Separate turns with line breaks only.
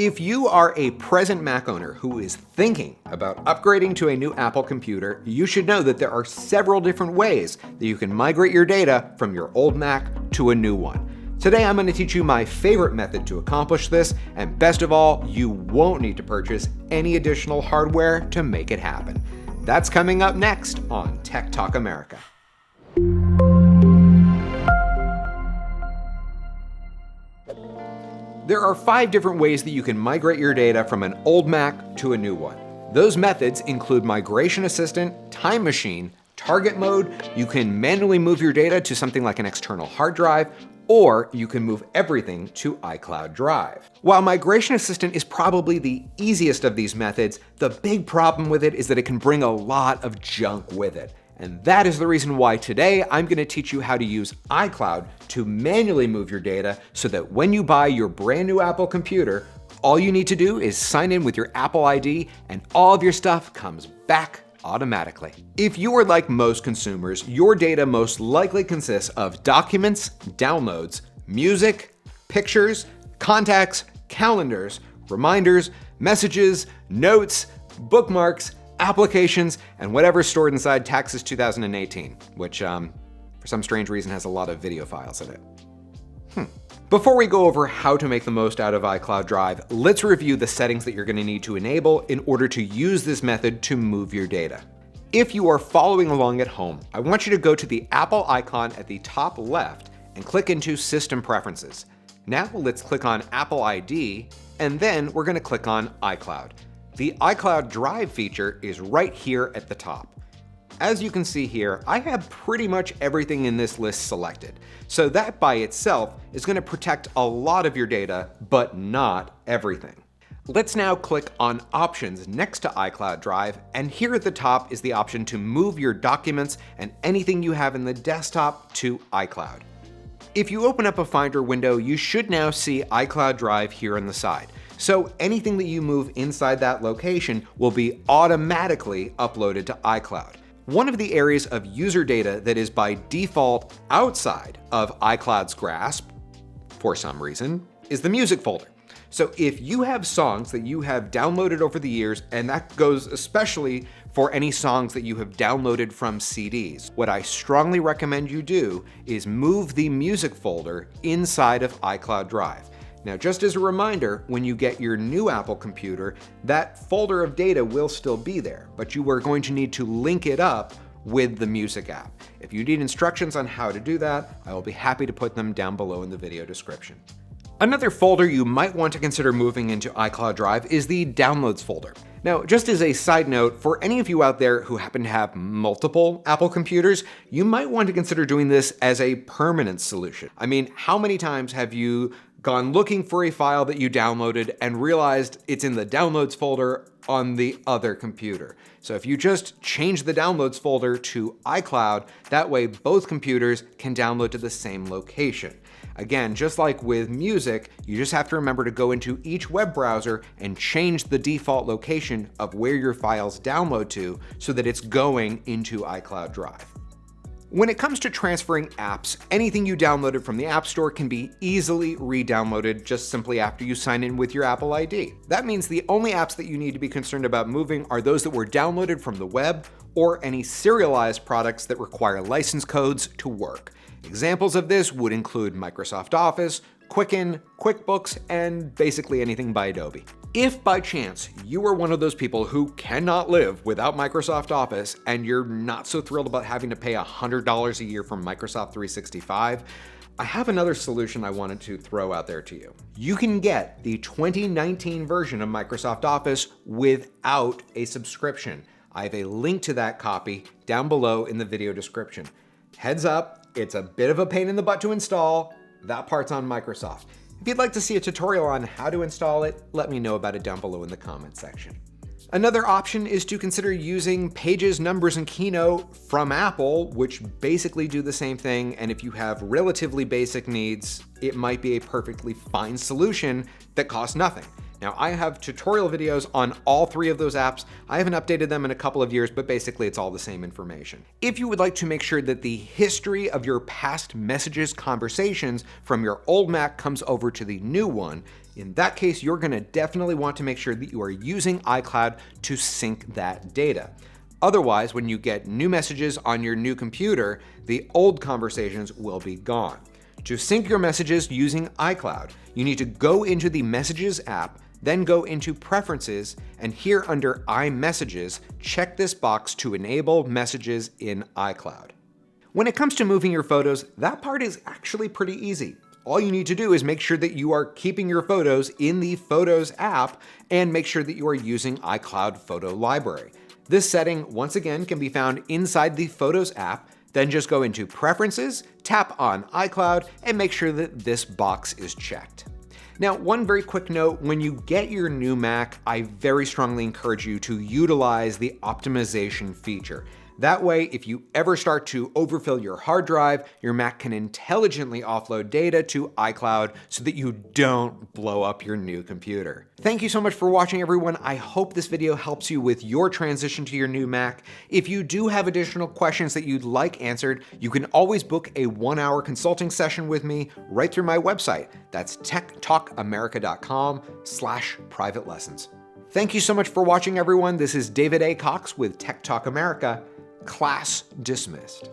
If you are a present Mac owner who is thinking about upgrading to a new Apple computer, you should know that there are several different ways that you can migrate your data from your old Mac to a new one. Today I'm going to teach you my favorite method to accomplish this, and best of all, you won't need to purchase any additional hardware to make it happen. That's coming up next on Tech Talk America. There are 5 different ways that you can migrate your data from an old Mac to a new one. Those methods include Migration Assistant, Time Machine, Target Mode. You can manually move your data to something like an external hard drive, or you can move everything to iCloud Drive. While Migration Assistant is probably the easiest of these methods, the big problem with it is that it can bring a lot of junk with it. And that is the reason why today I'm going to teach you how to use iCloud to manually move your data so that when you buy your brand new Apple computer, all you need to do is sign in with your Apple ID and all of your stuff comes back automatically. If you are like most consumers, your data most likely consists of documents, downloads, music, pictures, contacts, calendars, reminders, messages, notes, bookmarks, applications, and whatever's stored inside Taxes 2018, which for some strange reason has a lot of video files in it. Before we go over how to make the most out of iCloud Drive, let's review the settings that you're going to need to enable in order to use this method to move your data. If you are following along at home, I want you to go to the Apple icon at the top left and click into System Preferences. Now let's click on Apple ID, and then we're going to click on iCloud. The iCloud Drive feature is right here at the top. As you can see here, I have pretty much everything in this list selected. So that by itself is going to protect a lot of your data, but not everything. Let's now click on Options next to iCloud Drive, and here at the top is the option to move your documents and anything you have in the desktop to iCloud. If you open up a Finder window, you should now see iCloud Drive here on the side. So anything that you move inside that location will be automatically uploaded to iCloud. One of the areas of user data that is by default outside of iCloud's grasp, for some reason, is the music folder. So if you have songs that you have downloaded over the years, and that goes especially for any songs that you have downloaded from CDs, what I strongly recommend you do is move the music folder inside of iCloud Drive. Now, just as a reminder, when you get your new Apple computer, that folder of data will still be there, but you are going to need to link it up with the music app. If you need instructions on how to do that, I will be happy to put them down below in the video description. Another folder you might want to consider moving into iCloud Drive is the Downloads folder. Now, just as a side note, for any of you out there who happen to have multiple Apple computers, you might want to consider doing this as a permanent solution. I mean, how many times have you gone looking for a file that you downloaded and realized it's in the Downloads folder on the other computer? So if you just change the Downloads folder to iCloud, that way both computers can download to the same location. Again, just like with music, you just have to remember to go into each web browser and change the default location of where your files download to so that it's going into iCloud Drive. When it comes to transferring apps, anything you downloaded from the App Store can be easily re-downloaded just simply after you sign in with your Apple ID. That means the only apps that you need to be concerned about moving are those that were downloaded from the web or any serialized products that require license codes to work. Examples of this would include Microsoft Office, QUICKEN, QUICKBOOKS, and basically anything by Adobe. If by chance you are one of those people who cannot live without Microsoft Office and you're not so thrilled about having to pay $100 a year for Microsoft 365, I have another solution I wanted to throw out there to you. You can get the 2019 version of Microsoft Office without a subscription. I have a link to that copy down below in the video description. Heads up, it's a bit of a pain in the butt to install. That part's on Microsoft. If you'd like to see a tutorial on how to install it, let me know about it down below in the comments section. Another option is to consider using Pages, Numbers, and Keynote from Apple, which basically do the same thing, and if you have relatively basic needs, it might be a perfectly fine solution that costs nothing. Now, I have tutorial videos on all 3 of those apps. I haven't updated them in a couple of years, but basically it's all the same information. If you would like to make sure that the history of your past messages conversations from your old Mac comes over to the new one, in that case, you're going to definitely want to make sure that you are using iCloud to sync that data. Otherwise, when you get new messages on your new computer, the old conversations will be gone. To sync your messages using iCloud, you need to go into the Messages app, then go into Preferences, and here under iMessages, check this box to enable messages in iCloud. When it comes to moving your photos, that part is actually pretty easy. All you need to do is make sure that you are keeping your photos in the Photos app and make sure that you are using iCloud Photo Library. This setting, once again, can be found inside the Photos app. Then just go into Preferences, tap on iCloud, and make sure that this box is checked. Now, one very quick note, when you get your new Mac, I very strongly encourage you to utilize the optimization feature. That way, if you ever start to overfill your hard drive, your Mac can intelligently offload data to iCloud so that you don't blow up your new computer. Thank you so much for watching, everyone. I hope this video helps you with your transition to your new Mac. If you do have additional questions that you'd like answered, you can always book a 1-hour consulting session with me right through my website. That's techtalkamerica.com/private lessons. Thank you so much for watching, everyone. This is David A. Cox with Tech Talk America. Class dismissed.